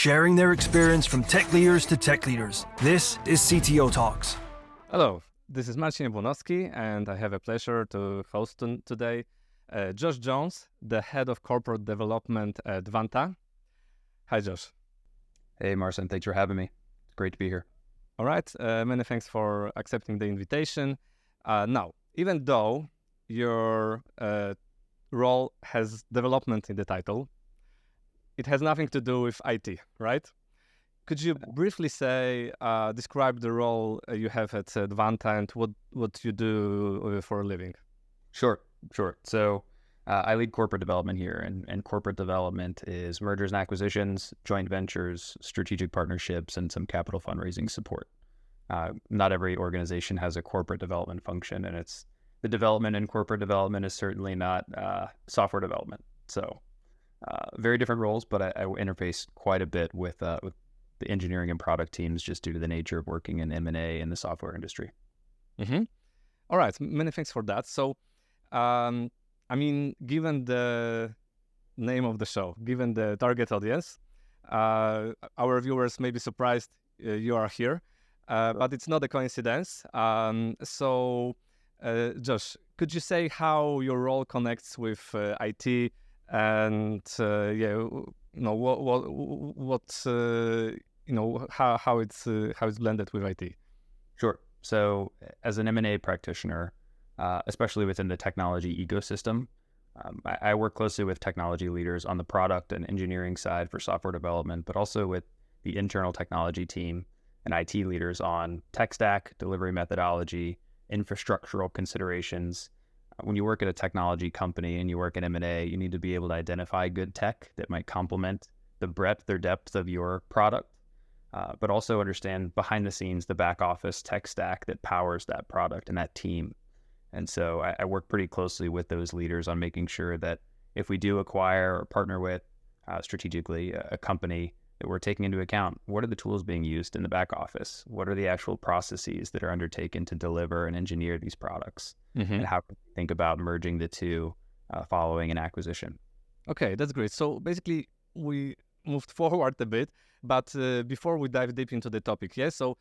sharing their experience from tech leaders to tech leaders. This is CTO Talks. Hello, this is Marcin Jabłonowski, and I have a pleasure to host today Josh Jones, the head of corporate development at Vanta. Hi, Josh. Hey, Marcin. Thanks for having me. It's great to be here. All right. Many thanks for accepting the invitation. Now, even though your role has development in the title, it has nothing to do with IT, right? Could you briefly describe the role you have at Vanta and what you do for a living? Sure. So I lead corporate development here, and corporate development is mergers and acquisitions, joint ventures, strategic partnerships, and some capital fundraising support. Not every organization has a corporate development function, and the development in corporate development is certainly not software development. So very different roles, but I interface quite a bit with the engineering and product teams just due to the nature of working in M&A in the software industry. Mm-hmm. All right, many thanks for that. So, given the name of the show, given the target audience, our viewers may be surprised you are here, but it's not a coincidence. Josh, could you say how your role connects with IT and how it's blended with IT? Sure. So as an M&A practitioner, especially within the technology ecosystem, I work closely with technology leaders on the product and engineering side for software development, but also with the internal technology team and IT leaders on tech stack, delivery methodology, infrastructural considerations. When you work at a technology company and you work in M&A, you need to be able to identify good tech that might complement the breadth or depth of your product, but also understand behind the scenes the back office tech stack that powers that product and that team. And so I work pretty closely with those leaders on making sure that if we do acquire or partner with strategically a company, that we're taking into account what are the tools being used in the back office? What are the actual processes that are undertaken to deliver and engineer these products? Mm-hmm. And how can we think about merging the two following an acquisition? Okay, that's great. So basically, we moved forward a bit, but before we dive deep into the topic, so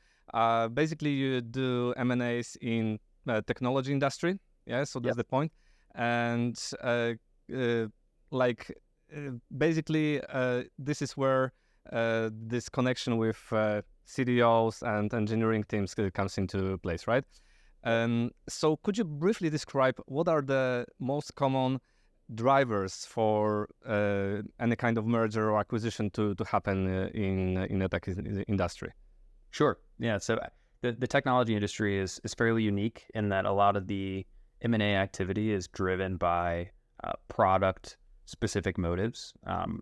basically you do M&As in technology industry, so that's the point. And basically, this is where this connection with CDOs and engineering teams comes into place, right? So could you briefly describe what are the most common drivers for any kind of merger or acquisition to happen in the tech industry? Sure. Yeah. So the technology industry is fairly unique in that a lot of the M&A activity is driven by product-specific motives.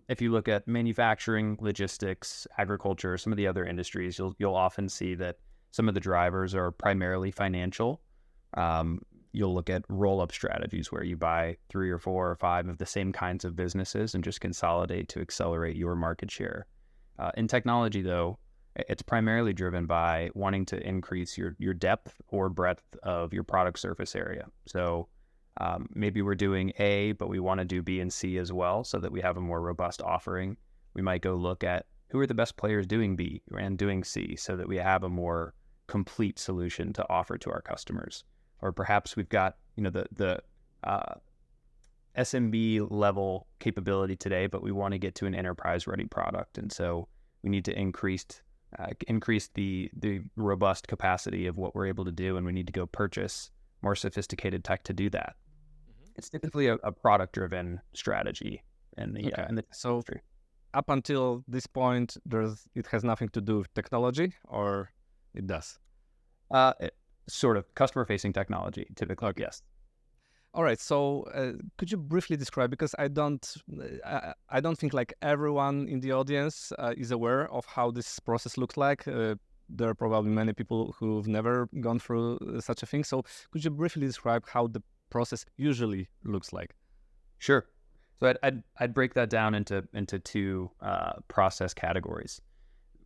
If you look at manufacturing, logistics, agriculture, some of the other industries, you'll often see that some of the drivers are primarily financial. You'll look at roll-up strategies where you buy 3 or 4 or 5 of the same kinds of businesses and just consolidate to accelerate your market share. In technology, though, it's primarily driven by wanting to increase your depth or breadth of your product surface area. So maybe we're doing A, but we want to do B and C as well so that we have a more robust offering. We might go look at who are the best players doing B and doing C so that we have a more complete solution to offer to our customers. Or perhaps we've got the SMB level capability today, but we want to get to an enterprise ready product. And so we need to increase the robust capacity of what we're able to do, and we need to go purchase more sophisticated tech to do that. Mm-hmm. It's typically a product-driven strategy in the industry. Up until this point, it has nothing to do with technology, or it does? Sort of customer-facing technology, typically. Okay. Yes. All right. So, could you briefly describe? Because I don't think like everyone in the audience is aware of how this process looks like. There are probably many people who've never gone through such a thing. So, could you briefly describe how the process usually looks like? Sure. So, I'd break that down into 2 process categories.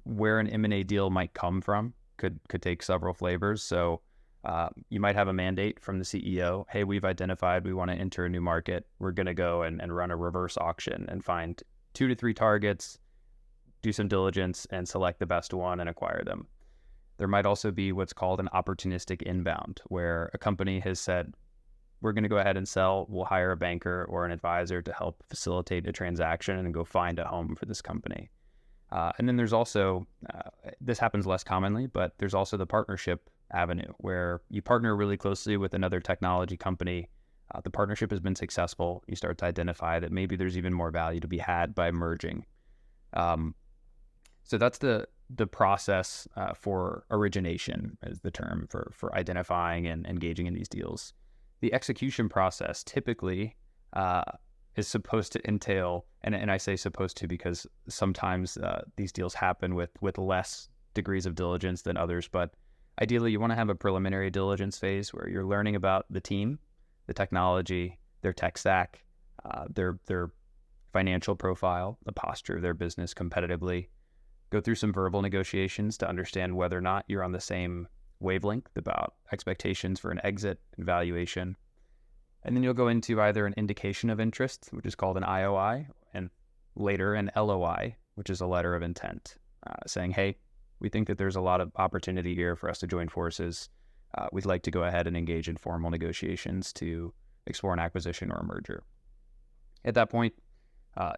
Where an M&A deal might come from could take several flavors. So. You might have a mandate from the CEO. Hey, we've identified we want to enter a new market. We're going to go and run a reverse auction and find 2 to 3 targets, do some diligence and select the best one and acquire them. There might also be what's called an opportunistic inbound, where a company has said, we're going to go ahead and sell, we'll hire a banker or an advisor to help facilitate a transaction and go find a home for this company. And then there's also, this happens less commonly, but there's also the partnership avenue where you partner really closely with another technology company. The partnership has been successful. You start to identify that maybe there's even more value to be had by merging. So that's the process for origination, is the term for identifying and engaging in these deals. The execution process typically is supposed to entail, and I say supposed to because sometimes these deals happen with less degrees of diligence than others, but ideally you want to have a preliminary diligence phase where you're learning about the team, the technology, their tech stack, their financial profile, the posture of their business competitively. Go through some verbal negotiations to understand whether or not you're on the same wavelength about expectations for an exit and valuation. And then you'll go into either an indication of interest, which is called an IOI, and later an LOI, which is a letter of intent, saying, hey, we think that there's a lot of opportunity here for us to join forces. We'd like to go ahead and engage in formal negotiations to explore an acquisition or a merger. At that point,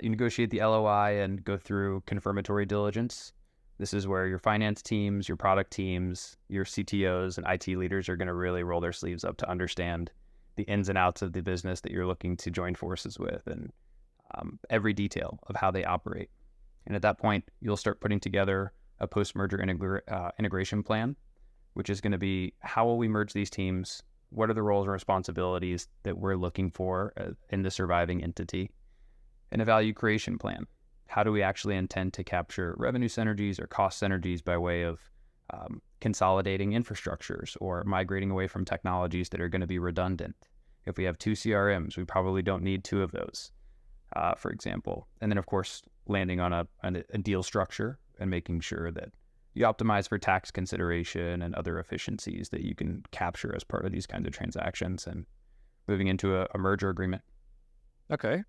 you negotiate the LOI and go through confirmatory diligence. This is where your finance teams, your product teams, your CTOs and IT leaders are going to really roll their sleeves up to understand the ins and outs of the business that you're looking to join forces with, and every detail of how they operate. And at that point, you'll start putting together a post-merger integration plan, which is going to be, how will we merge these teams? What are the roles and responsibilities that we're looking for in the surviving entity? And a value creation plan. How do we actually intend to capture revenue synergies or cost synergies by way of consolidating infrastructures or migrating away from technologies that are going to be redundant? If we have 2 CRMs, we probably don't need 2 of those, for example. And then, of course, landing on a deal structure and making sure that you optimize for tax consideration and other efficiencies that you can capture as part of these kinds of transactions, and moving into a merger agreement. Okay.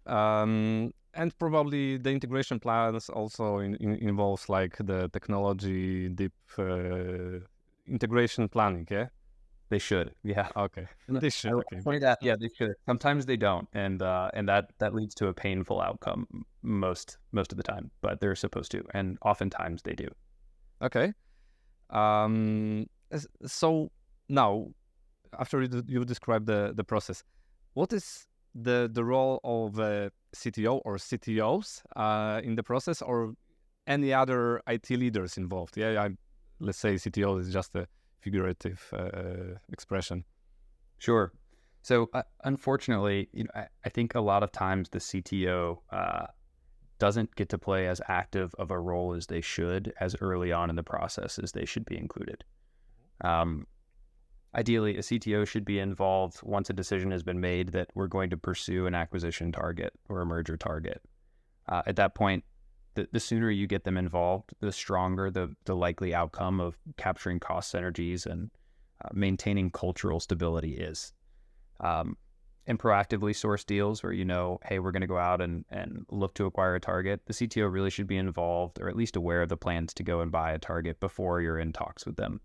And probably the integration plans also involves like the technology deep integration planning, yeah? They should, yeah. Okay, they should. Okay. Yeah, they should. Sometimes they don't, and that leads to a painful outcome most of the time. But they're supposed to, and oftentimes they do. Okay. So now, after you described the process, what is the role of a CTO or CTOs in the process, or any other IT leaders involved? Yeah, let's say CTO is just a figurative expression. Sure. So unfortunately, I think a lot of times the CTO doesn't get to play as active of a role as they should as early on in the process as they should be included. Ideally, a CTO should be involved once a decision has been made that we're going to pursue an acquisition target or a merger target. At that point, the sooner you get them involved, the stronger the likely outcome of capturing cost synergies and maintaining cultural stability is. And proactively source deals where hey, we're going to go out and look to acquire a target. The CTO really should be involved, or at least aware of the plans to go and buy a target before you're in talks with them.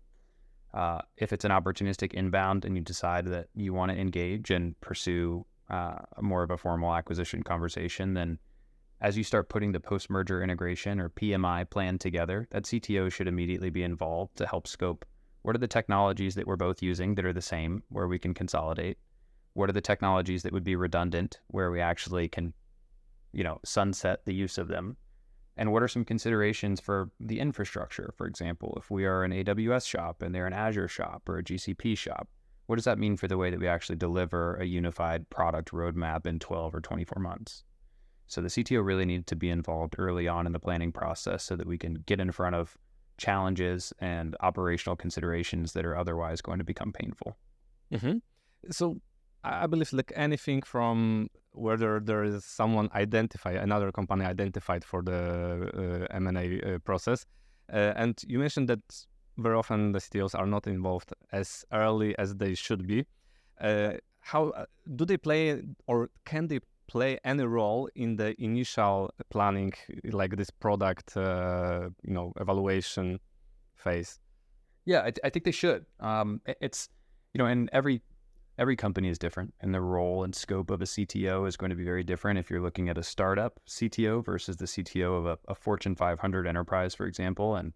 If it's an opportunistic inbound and you decide that you want to engage and pursue more of a formal acquisition conversation, then as you start putting the post-merger integration or PMI plan together, that CTO should immediately be involved to help scope what are the technologies that we're both using that are the same, where we can consolidate. What are the technologies that would be redundant, where we actually can, sunset the use of them? And what are some considerations for the infrastructure? For example, if we are an AWS shop and they're an Azure shop or a GCP shop, what does that mean for the way that we actually deliver a unified product roadmap in 12 or 24 months? So the CTO really needs to be involved early on in the planning process so that we can get in front of challenges and operational considerations that are otherwise going to become painful. Mm-hmm. So I believe like anything from whether there is someone another company identified for the M&A process. And you mentioned that very often the CTOs are not involved as early as they should be. How do they play, or can they play any role in the initial planning, like this product, evaluation phase? Yeah, I think they should. It's, and every company is different, and the role and scope of a CTO is going to be very different. If you're looking at a startup CTO versus the CTO of a Fortune 500 enterprise, for example, and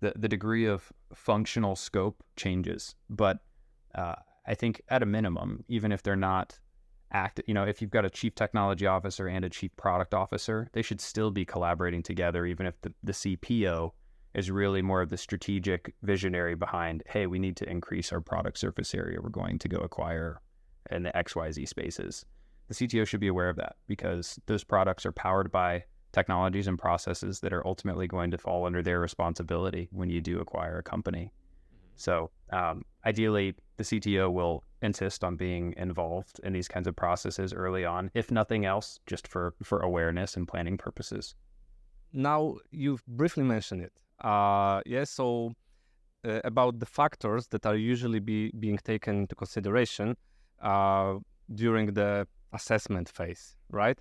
the degree of functional scope changes. But I think at a minimum, even if they're not if you've got a chief technology officer and a chief product officer, they should still be collaborating together, even if the CPO is really more of the strategic visionary behind, hey, we need to increase our product surface area. We're going to go acquire in the XYZ spaces. The CTO should be aware of that, because those products are powered by technologies and processes that are ultimately going to fall under their responsibility when you do acquire a company. So ideally, the CTO will insist on being involved in these kinds of processes early on, if nothing else, just for awareness and planning purposes. Now, you've briefly mentioned it. So about the factors that are usually being taken into consideration during the assessment phase, right?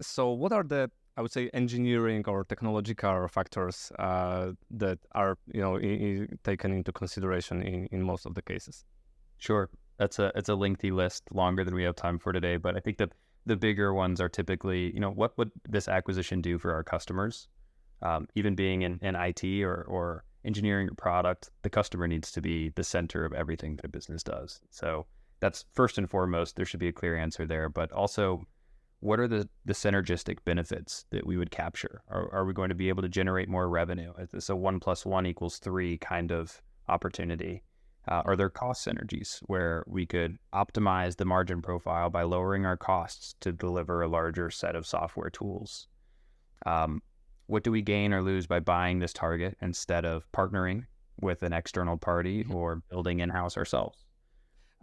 So what are the, I would say, engineering or technological factors that are, taken into consideration in most of the cases? Sure. It's a lengthy list, longer than we have time for today, but I think that the bigger ones are typically, what would this acquisition do for our customers? Even being in IT or engineering or product, the customer needs to be the center of everything that a business does. So that's first and foremost. There should be a clear answer there, but also, what are the synergistic benefits that we would capture? Are we going to be able to generate more revenue? Is this a 1 + 1 = 3 kind of opportunity? Are there cost synergies where we could optimize the margin profile by lowering our costs to deliver a larger set of software tools? What do we gain or lose by buying this target instead of partnering with an external party or building in-house ourselves?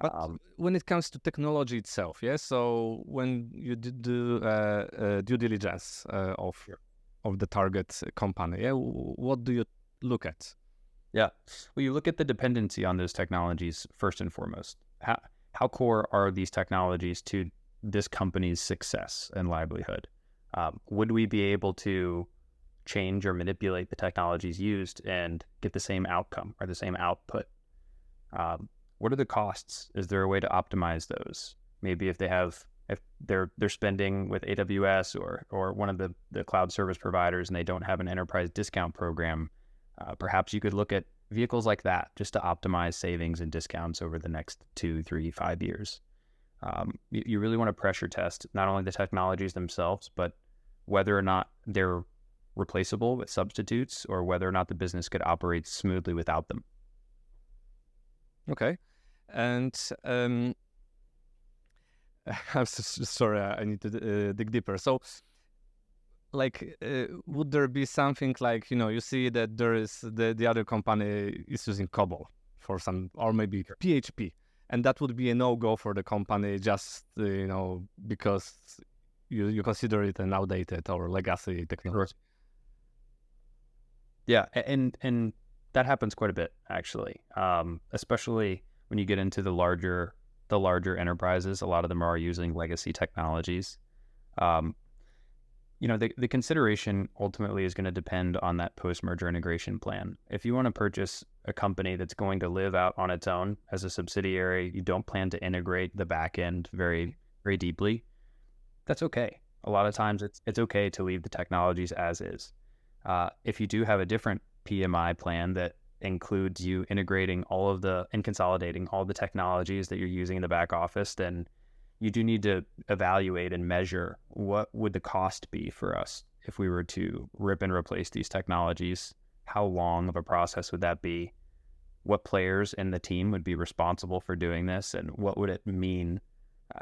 But when it comes to technology itself, so when you do due diligence of the target company, what do you look at? Yeah, well, you look at the dependency on those technologies first and foremost. How core are these technologies to this company's success and livelihood? Would we be able to change or manipulate the technologies used and get the same outcome or the same output? What are the costs? Is there a way to optimize those? Maybe if they're spending with AWS or one of the cloud service providers and they don't have an enterprise discount program, perhaps you could look at vehicles like that just to optimize savings and discounts over the next 2, 3, 5 years. You really want to pressure test not only the technologies themselves, but whether or not they're replaceable with substitutes or whether or not the business could operate smoothly without them. Okay. And I'm sorry, I need to dig deeper. So, would there be something like, you see that there is the other company is using COBOL for some, or maybe PHP, and that would be a no-go for the company just, because you consider it an outdated or legacy technology? Yeah, and that happens quite a bit, actually, especially when you get into the larger enterprises. A lot of them are using legacy technologies. The consideration ultimately is going to depend on that post-merger integration plan. If you want to purchase a company that's going to live out on its own as a subsidiary, you don't plan to integrate the back end very, very deeply, that's okay. A lot of times it's okay to leave the technologies as is. If you do have a different PMI plan that includes you integrating and consolidating all the technologies that you're using in the back office, then you do need to evaluate and measure what would the cost be for us if we were to rip and replace these technologies. How long of a process would that be? What players in the team would be responsible for doing this? And what would it mean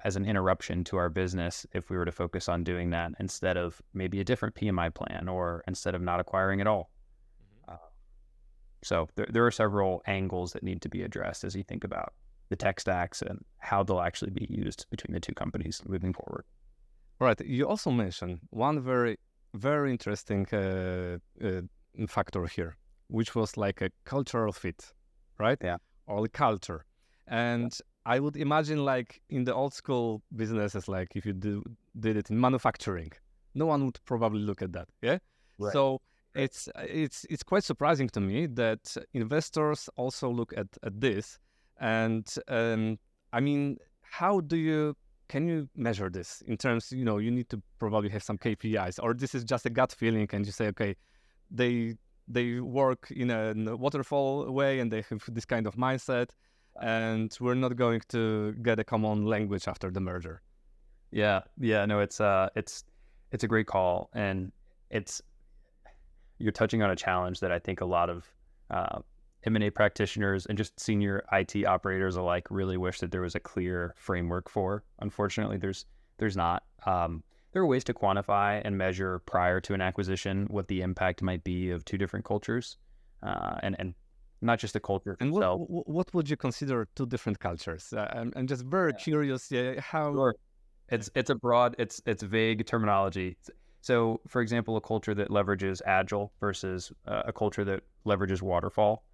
as an interruption to our business if we were to focus on doing that instead of maybe a different PMI plan or instead of not acquiring at all? So there are several angles that need to be addressed as you think about the tech stacks and how they'll actually be used between the two companies moving forward. Right. You also mentioned one very, very interesting factor here, which was like a cultural fit, right? Yeah. Or the culture. And I would imagine like in the old school businesses, like if you did it in manufacturing, no one would probably look at that. Yeah. Right. So it's quite surprising to me that investors also look at this. And I mean, can you measure this in terms, you need to probably have some KPIs, or this is just a gut feeling and you say, okay, they work in a waterfall way and they have this kind of mindset, and we're not going to get a common language after the merger. Yeah, no, it's a great call, and you're touching on a challenge that I think a lot of M&A practitioners and just senior IT operators alike really wish that there was a clear framework for. Unfortunately, there's not. There are ways to quantify and measure prior to an acquisition what the impact might be of two different cultures, and not just the culture And itself. what would you consider two different cultures? I'm just very curious. Yeah, how? Sure. It's a broad, it's vague terminology. So, for example, a culture that leverages agile versus a culture that leverages waterfall.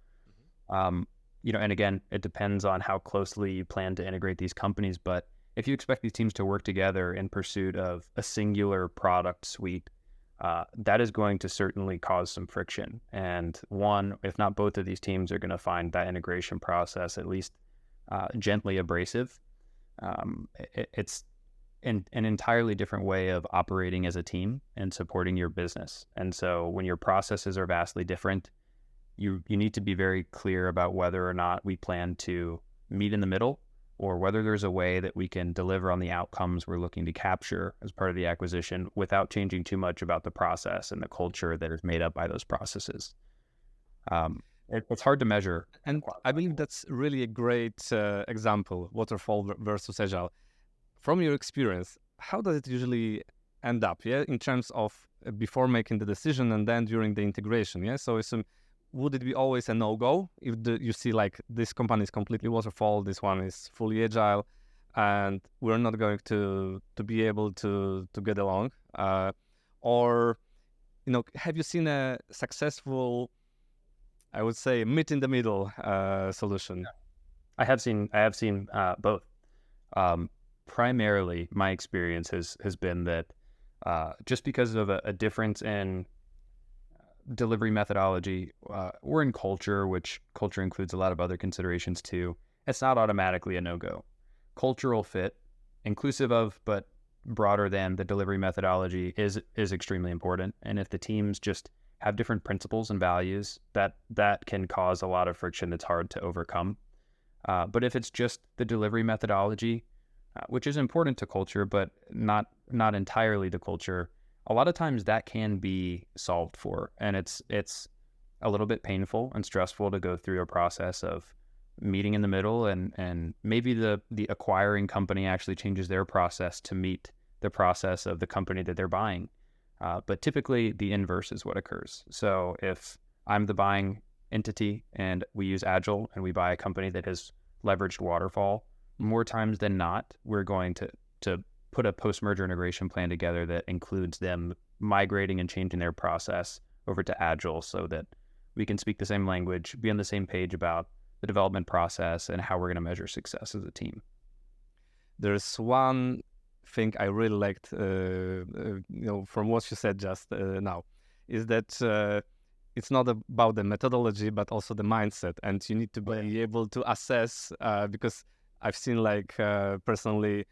And again, it depends on how closely you plan to integrate these companies. But if you expect these teams to work together in pursuit of a singular product suite, that is going to certainly cause some friction. And one, if not both of these teams, are going to find that integration process at least gently abrasive. It's an entirely different way of operating as a team and supporting your business. And so when your processes are vastly different, you need to be very clear about whether or not we plan to meet in the middle, or whether there's a way that we can deliver on the outcomes we're looking to capture as part of the acquisition without changing too much about the process and the culture that is made up by those processes. It's hard to measure. And I believe that's really a great example, waterfall versus agile. From your experience, how does it usually end up, in terms of before making the decision and then during the integration, So would it be always a no-go if you see like this company is completely waterfall, this one is fully agile, and we're not going to be able to get along? Or, have you seen a successful, I would say, meet in the middle solution? I have seen both. Primarily, my experience has been that just because of a difference in delivery methodology or in culture, which culture includes a lot of other considerations too, it's not automatically a no-go. Cultural fit, inclusive of but broader than the delivery methodology, is extremely important. And if the teams just have different principles and values, that can cause a lot of friction that's hard to overcome. But if it's just the delivery methodology, which is important to culture, but not entirely to culture, a lot of times that can be solved for. And it's a little bit painful and stressful to go through a process of meeting in the middle, and maybe the acquiring company actually changes their process to meet the process of the company that they're buying. But typically the inverse is what occurs. So if I'm the buying entity and we use Agile and we buy a company that has leveraged waterfall, more times than not, we're going to put a post-merger integration plan together that includes them migrating and changing their process over to Agile so that we can speak the same language, be on the same page about the development process and how we're going to measure success as a team. There's one thing I really liked, from what you said just now, is that it's not about the methodology, but also the mindset. And you need to be able to assess, because I've seen personally,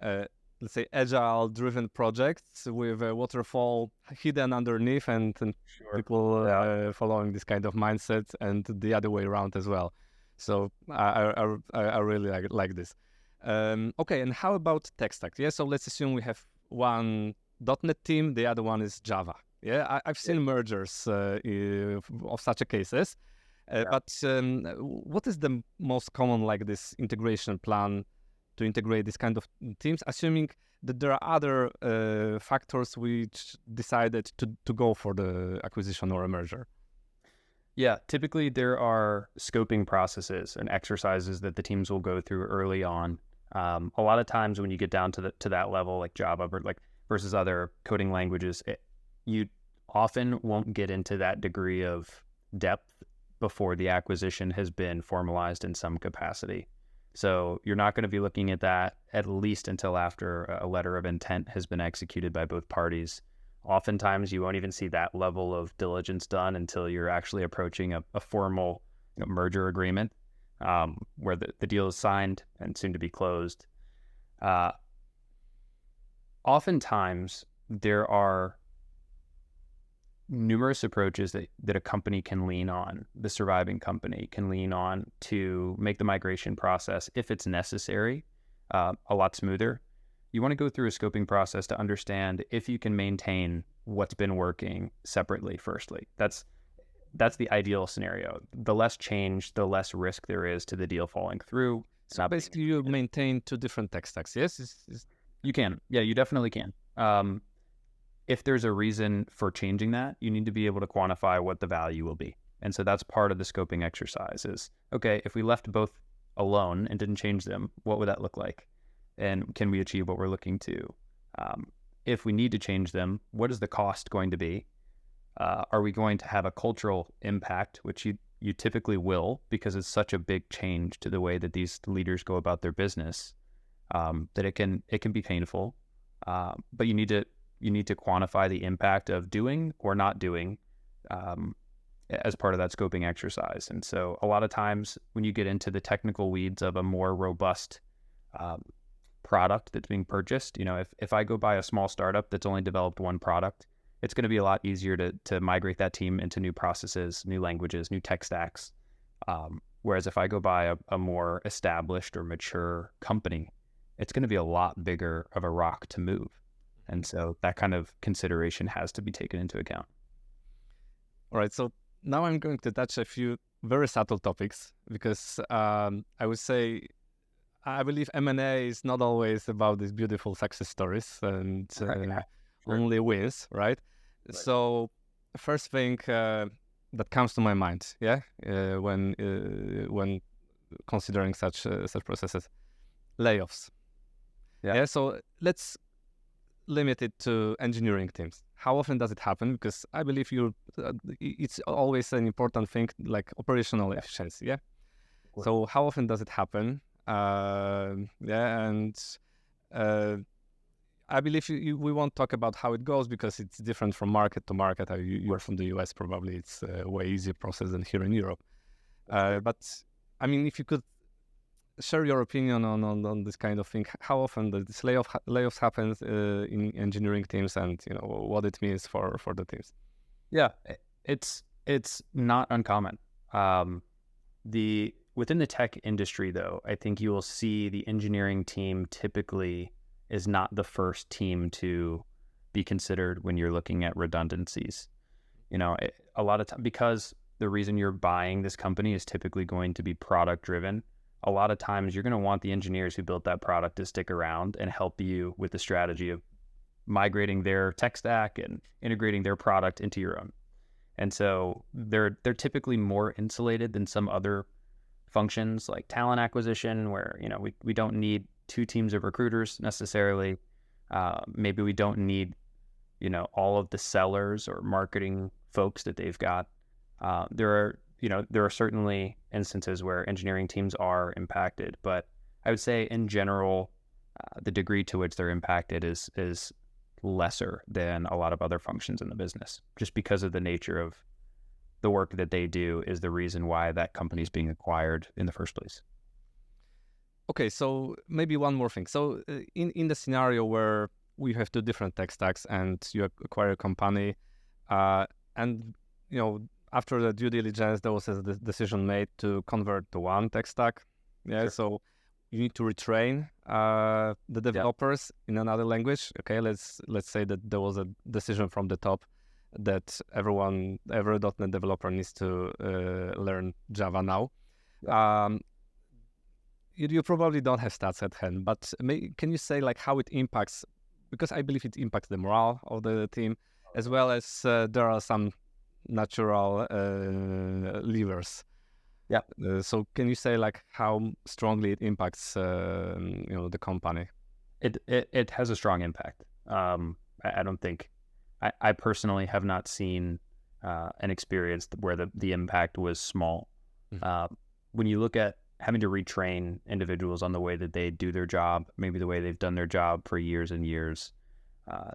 let's say agile driven projects with a waterfall hidden underneath and Sure. people following this kind of mindset, and the other way around as well. So I really like this. Okay, and how about tech stack? So let's assume we have one .NET team, the other one is Java. I've seen mergers of such a cases. But what is the most common this integration plan to integrate this kind of teams, assuming that there are other factors which decided to go for the acquisition or a merger? Yeah, typically there are scoping processes and exercises that the teams will go through early on. A lot of times when you get down to that level, like Java versus other coding languages, you often won't get into that degree of depth before the acquisition has been formalized in some capacity. So you're not going to be looking at that at least until after a letter of intent has been executed by both parties. Oftentimes, you won't even see that level of diligence done until you're actually approaching a formal merger agreement where the deal is signed and soon to be closed. Oftentimes, there are numerous approaches that a company can lean on, the surviving company can lean on to make the migration process, if it's necessary, a lot smoother. You want to go through a scoping process to understand if you can maintain what's been working separately, firstly. That's the ideal scenario. The less change, the less risk there is to the deal falling through. So basically, you maintain two different tech stacks, yes? You can. Yeah, you definitely can. If there's a reason for changing that, you need to be able to quantify what the value will be. And so that's part of the scoping exercise is, okay, if we left both alone and didn't change them, what would that look like? And can we achieve what we're looking to? If we need to change them, what is the cost going to be? Are we going to have a cultural impact, which you typically will, because it's such a big change to the way that these leaders go about their business, that it can be painful. But you need to quantify the impact of doing or not doing as part of that scoping exercise. And so a lot of times when you get into the technical weeds of a more robust product that's being purchased, if I go buy a small startup that's only developed one product, it's going to be a lot easier to migrate that team into new processes, new languages, new tech stacks. Whereas if I go buy a more established or mature company, it's going to be a lot bigger of a rock to move. And so that kind of consideration has to be taken into account. All right. So now I'm going to touch a few very subtle topics because I would say I believe M&A is not always about these beautiful success stories and only wins, right? So first thing that comes to my mind, when considering such processes, layoffs. Yeah. So let's limit it to engineering teams. How often does it happen? Because I believe it's always an important thing, like operational efficiency. Yeah. So how often does it happen? I believe we won't talk about how it goes because it's different from market to market. You're from the US, probably it's a way easier process than here in Europe. But I mean, if you could share your opinion on this kind of thing, how often this layoffs happens in engineering teams, and what it means for the teams. Yeah, it's not uncommon. Within the tech industry, though, I think you will see the engineering team typically is not the first team to be considered when you're looking at redundancies. A lot of time, because the reason you're buying this company is typically going to be product driven. A lot of times you're going to want the engineers who built that product to stick around and help you with the strategy of migrating their tech stack and integrating their product into your own. And so they're typically more insulated than some other functions like talent acquisition, where we don't need two teams of recruiters necessarily. Maybe we don't need all of the sellers or marketing folks that they've got. There are certainly instances where engineering teams are impacted, but I would say in general, the degree to which they're impacted is lesser than a lot of other functions in the business, just because of the nature of the work that they do is the reason why that company is being acquired in the first place. Okay, so maybe one more thing. So in the scenario where we have two different tech stacks and you acquire a company, and after the due diligence, there was a decision made to convert to one tech stack. Yeah, sure. So you need to retrain the developers in another language. Okay, let's say that there was a decision from the top that every .NET developer needs to learn Java now. Yeah. You probably don't have stats at hand, but can you say how it impacts? Because I believe it impacts the morale of the team, as well as there are some natural levers. Yeah. So can you say how strongly it impacts the company? It has a strong impact. I don't think I personally have not seen an experience where the impact was small. Mm-hmm. When you look at having to retrain individuals on the way that they do their job, maybe the way they've done their job for years and years.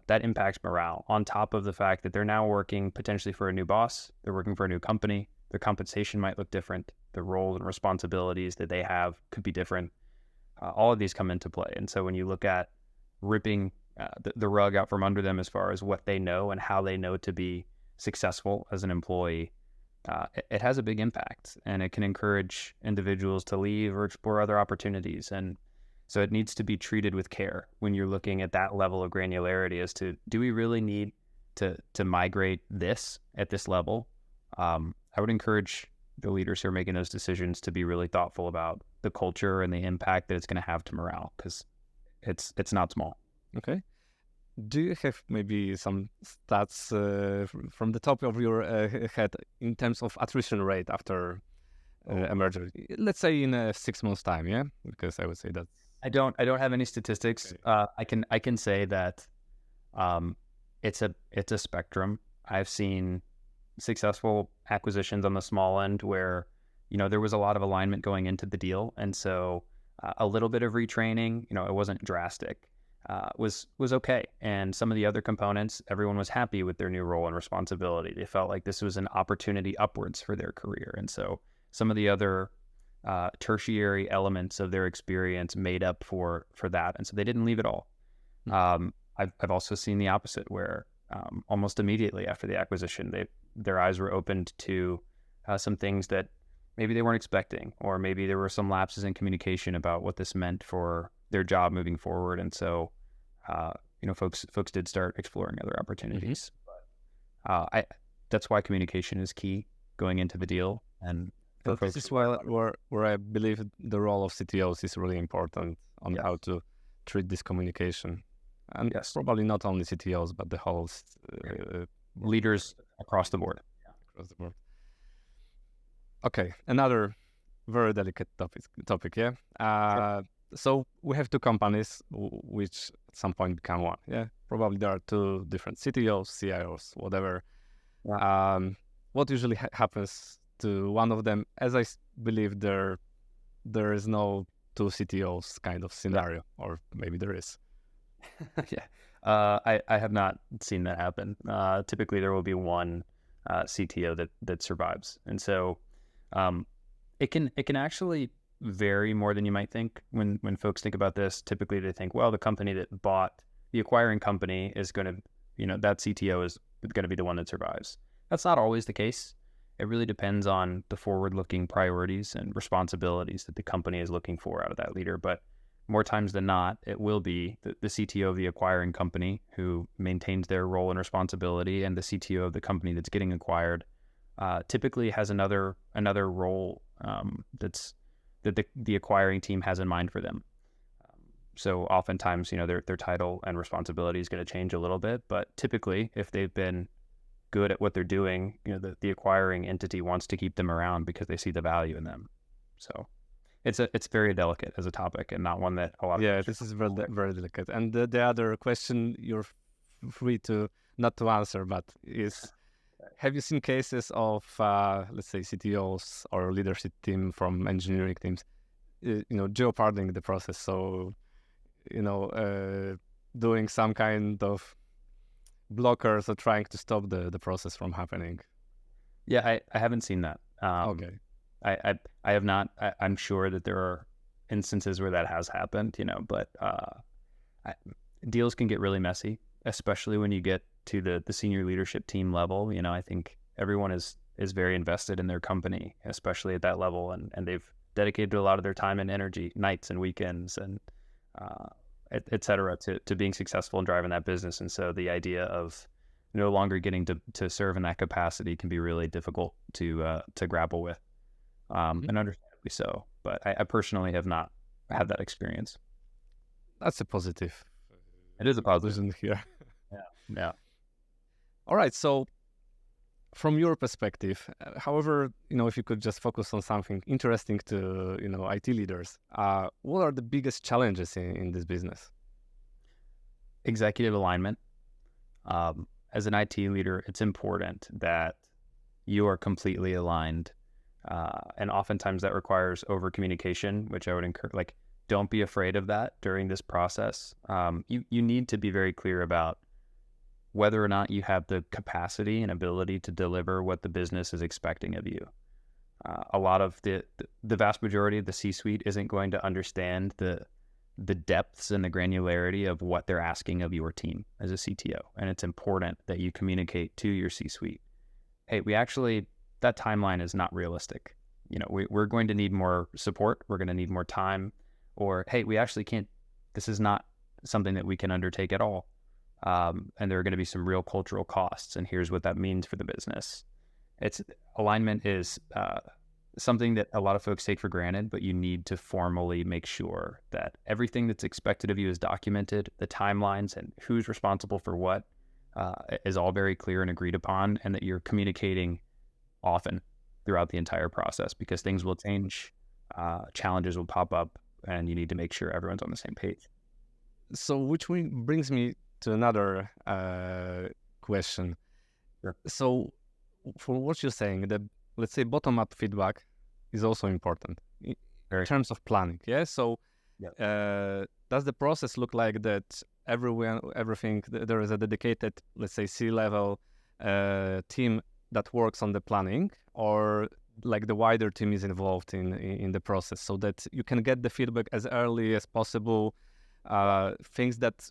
That impacts morale, on top of the fact that they're now working potentially for a new boss, they're working for a new company, their compensation might look different, the role and responsibilities that they have could be different. All of these come into play. And so when you look at ripping the rug out from under them as far as what they know and how they know to be successful as an employee, it has a big impact, and it can encourage individuals to leave or explore other opportunities. And so it needs to be treated with care when you're looking at that level of granularity as to, do we really need to migrate this at this level? I would encourage the leaders who are making those decisions to be really thoughtful about the culture and the impact that it's going to have to morale, because it's not small. Okay. Do you have maybe some stats from the top of your head in terms of attrition rate after a merger? Let's say in 6 months' time, yeah? Because I would say that I don't have any statistics. Okay. I can say that it's a spectrum. I've seen successful acquisitions on the small end where, there was a lot of alignment going into the deal, and so a little bit of retraining, it wasn't drastic, was okay. And some of the other components, everyone was happy with their new role and responsibility. They felt like this was an opportunity upwards for their career, and so some of the other tertiary elements of their experience made up for that, and so they didn't leave at all. I've also seen the opposite, where almost immediately after the acquisition, their eyes were opened to some things that maybe they weren't expecting, or maybe there were some lapses in communication about what this meant for their job moving forward, and so folks did start exploring other opportunities. But that's why communication is key going into the deal, and this is where I believe the role of CTOs is really important on how to treat this communication. And yes, probably not only CTOs, but the whole leaders across the board. Across the board. Okay, another very delicate topic, yeah? Sure. So we have two companies which at some point become one, yeah? Probably there are two different CTOs, CIOs, whatever. Yeah. What usually happens to one of them? As I believe there is no two CTOs kind of scenario, or maybe there is. Yeah. I have not seen that happen. Typically there will be one CTO that survives. And so it can actually vary more than you might think. When folks think about this, typically they think, well, the company that bought the acquiring company is going to, that CTO is going to be the one that survives. That's not always the case. It really depends on the forward-looking priorities and responsibilities that the company is looking for out of that leader. But more times than not, it will be the CTO of the acquiring company who maintains their role and responsibility, and the CTO of the company that's getting acquired typically has another role that the acquiring team has in mind for them. So oftentimes, their title and responsibility is going to change a little bit, but typically, if they've been good at what they're doing, the acquiring entity wants to keep them around because they see the value in them. So it's very delicate as a topic, and not one that a lot of this is very delicate. And the other question you're free to not to answer, but is, have you seen cases of let's say CTOs or leadership team from engineering teams jeoparding the process, so doing some kind of blockers or trying to stop the process from happening? Yeah, I haven't seen that. Okay. I have not. I'm sure that there are instances where that has happened, but deals can get really messy, especially when you get to the senior leadership team level. I think everyone is very invested in their company, especially at that level, and they've dedicated a lot of their time and energy, nights and weekends, and et cetera, to being successful in driving that business. And so the idea of no longer getting to serve in that capacity can be really difficult to grapple with. And understandably so, but I personally have not had that experience. That's a positive. It is a positive here. Yeah. All right. So, from your perspective, however, if you could just focus on something interesting to IT leaders, what are the biggest challenges in this business? Executive alignment. As an IT leader, it's important that you are completely aligned And oftentimes that requires over communication, which I would encourage, like, don't be afraid of that during this process. You need to be very clear about whether or not you have the capacity and ability to deliver what the business is expecting of you. A lot of the vast majority of the C-suite isn't going to understand the depths and the granularity of what they're asking of your team as a CTO. And it's important that you communicate to your C-suite, hey, that timeline is not realistic. We're going to need more support. We're going to need more time. Or, hey, we actually can't, this is not something that we can undertake at all. And there are going to be some real cultural costs. And here's what that means for the business. Alignment is something that a lot of folks take for granted, but you need to formally make sure that everything that's expected of you is documented, the timelines and who's responsible for what is all very clear and agreed upon, and that you're communicating often throughout the entire process, because things will change, challenges will pop up, and you need to make sure everyone's on the same page. So which brings me to another question. Sure. So for what you're saying, that let's say bottom-up feedback is also important in terms of planning. Yeah. So does the process look like that everything, there is a dedicated, let's say, C-level team that works on the planning, or like the wider team is involved in the process, so that you can get the feedback as early as possible, things that,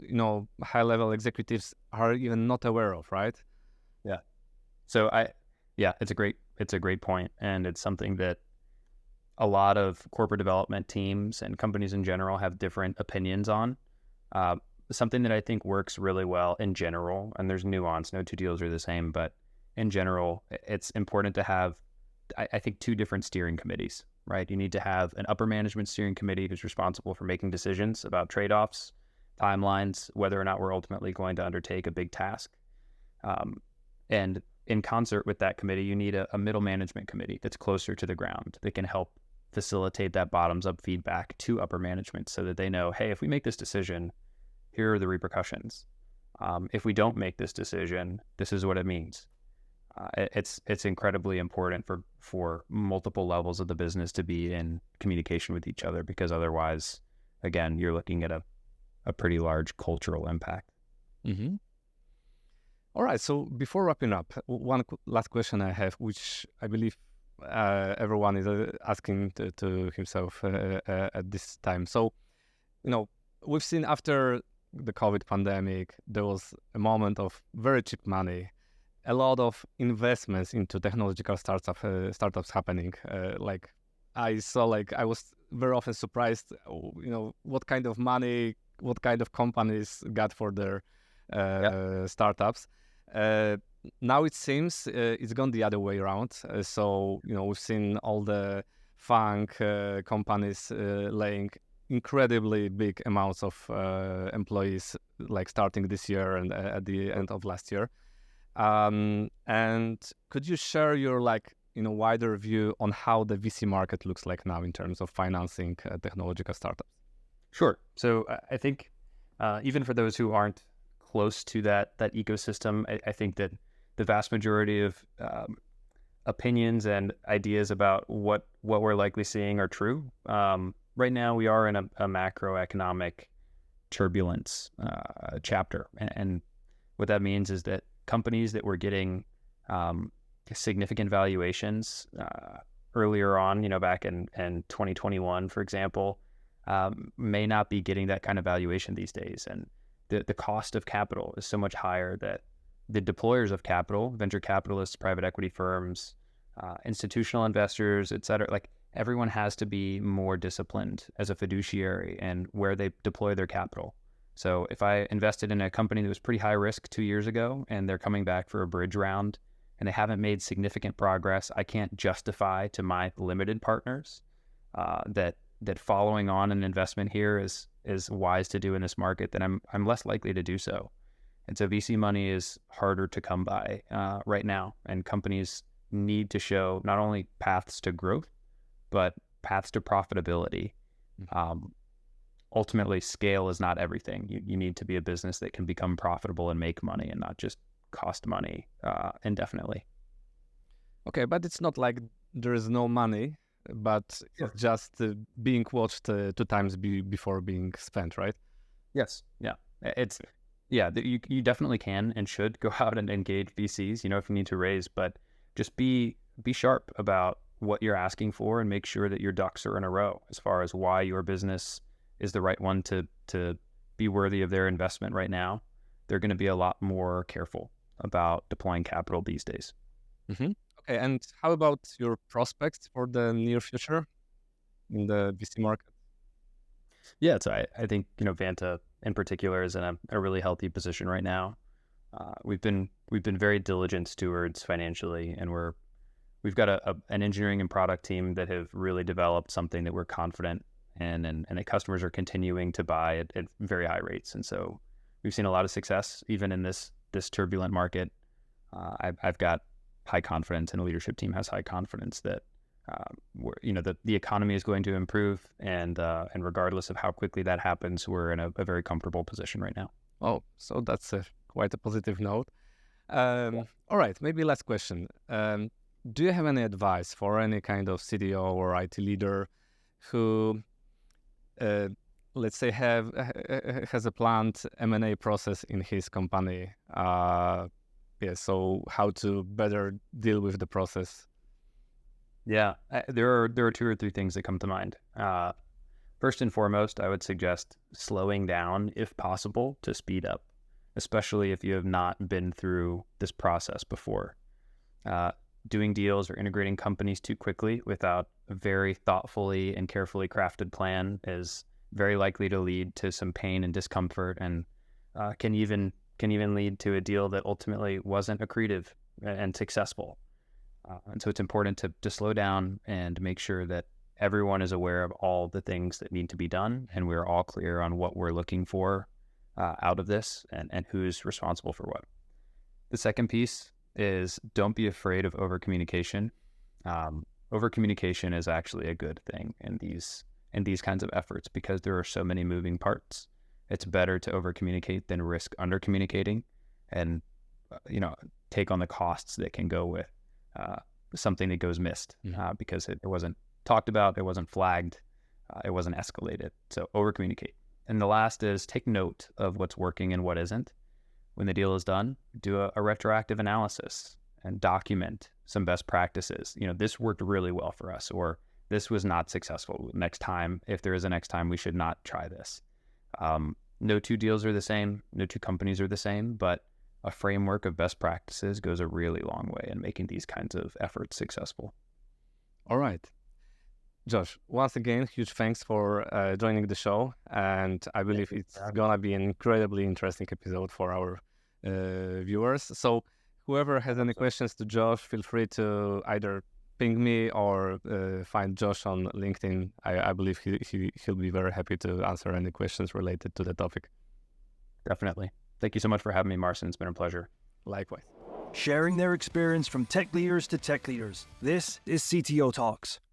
high-level executives are even not aware of, right? Yeah. So it's a great point. And it's something that a lot of corporate development teams and companies in general have different opinions on. Something that I think works really well in general, and there's nuance, no two deals are the same, but in general, it's important to have, I think, two different steering committees, right? You need to have an upper management steering committee who's responsible for making decisions about trade-offs, timelines, whether or not we're ultimately going to undertake a big task. And in concert with that committee, you need a middle management committee that's closer to the ground, that can help facilitate that bottoms-up feedback to upper management, so that they know, hey, if we make this decision, here are the repercussions. If we don't make this decision, this is what it means. It's incredibly important for multiple levels of the business to be in communication with each other, because otherwise, again, you're looking at a pretty large cultural impact. Mm-hmm. All right. So before wrapping up, one last question I have, which I believe everyone is asking to himself at this time. So, we've seen after the COVID pandemic, there was a moment of very cheap money, a lot of investments into technological startups happening. I was very often surprised, what kind of money, what kind of companies got for their startups. Now it seems it's gone the other way around. So we've seen all the funk companies laying incredibly big amounts of employees, like starting this year and at the end of last year. And could you share your wider view on how the VC market looks like now in terms of financing technological startups? Sure. So I think even for those who aren't close to that ecosystem, I think that the vast majority of opinions and ideas about what we're likely seeing are true. Right now, we are in a macroeconomic turbulence chapter, and what that means is that companies that were getting significant valuations earlier on, back in 2021, for example, may not be getting that kind of valuation these days. And the cost of capital is so much higher that the deployers of capital, venture capitalists, private equity firms, institutional investors, et cetera, everyone has to be more disciplined as a fiduciary and where they deploy their capital. So if I invested in a company that was pretty high risk 2 years ago and they're coming back for a bridge round and they haven't made significant progress, I can't justify to my limited partners that following on an investment here is wise to do in this market, then I'm less likely to do so. And so VC money is harder to come by right now, and companies need to show not only paths to growth, but paths to profitability. Ultimately, scale is not everything. You need to be a business that can become profitable and make money and not just cost money indefinitely. Okay, but it's not like there is no money, but Sure. it's just being watched 2 times before being spent, right? Yes. Yeah. It's you definitely can and should go out and engage VCs, if you need to raise, but just be sharp about what you're asking for and make sure that your ducks are in a row as far as why your business is the right one to be worthy of their investment right now. They're going to be a lot more careful about deploying capital these days. Mm-hmm. Okay, and how about your prospects for the near future in the VC market? Yeah, so I think Vanta in particular is in a really healthy position right now. We've been very diligent stewards financially, and we've got an engineering and product team that have really developed something that we're confident in, and the customers are continuing to buy at very high rates, and so we've seen a lot of success even in this turbulent market. I've got high confidence, and the leadership team has high confidence that the economy is going to improve, and regardless of how quickly that happens, we're in a very comfortable position right now. Oh, so that's quite a positive note. All right, maybe last question. Do you have any advice for any kind of CDO or IT leader who, let's say, has a planned M&A process in his company? So how to better deal with the process? Yeah, there are 2 or 3 things that come to mind. First and foremost, I would suggest slowing down if possible to speed up, especially if you have not been through this process before. Doing deals or integrating companies too quickly without a very thoughtfully and carefully crafted plan is very likely to lead to some pain and discomfort, and can even lead to a deal that ultimately wasn't accretive and successful. And so it's important to slow down and make sure that everyone is aware of all the things that need to be done, and we're all clear on what we're looking for out of this, and who's responsible for what. The second piece is don't be afraid of over-communication. Over-communication is actually a good thing in these kinds of efforts because there are so many moving parts. It's better to over-communicate than risk under-communicating and take on the costs that can go with something that goes missed because it wasn't talked about, it wasn't flagged, it wasn't escalated. So over-communicate. And the last is take note of what's working and what isn't. When the deal is done, do a retroactive analysis and document some best practices. This worked really well for us, or this was not successful. Next time, if there is a next time, we should not try this. No 2 deals are the same, no 2 companies are the same, but a framework of best practices goes a really long way in making these kinds of efforts successful. All right. Josh, once again, huge thanks for joining the show. And I believe it's going to be an incredibly interesting episode for our viewers. So whoever has any questions to Josh, feel free to either ping me or find Josh on LinkedIn. I believe he'll be very happy to answer any questions related to the topic. Definitely. Thank you so much for having me, Marcin. It's been a pleasure. Likewise. Sharing their experience from tech leaders to tech leaders. This is CTO Talks.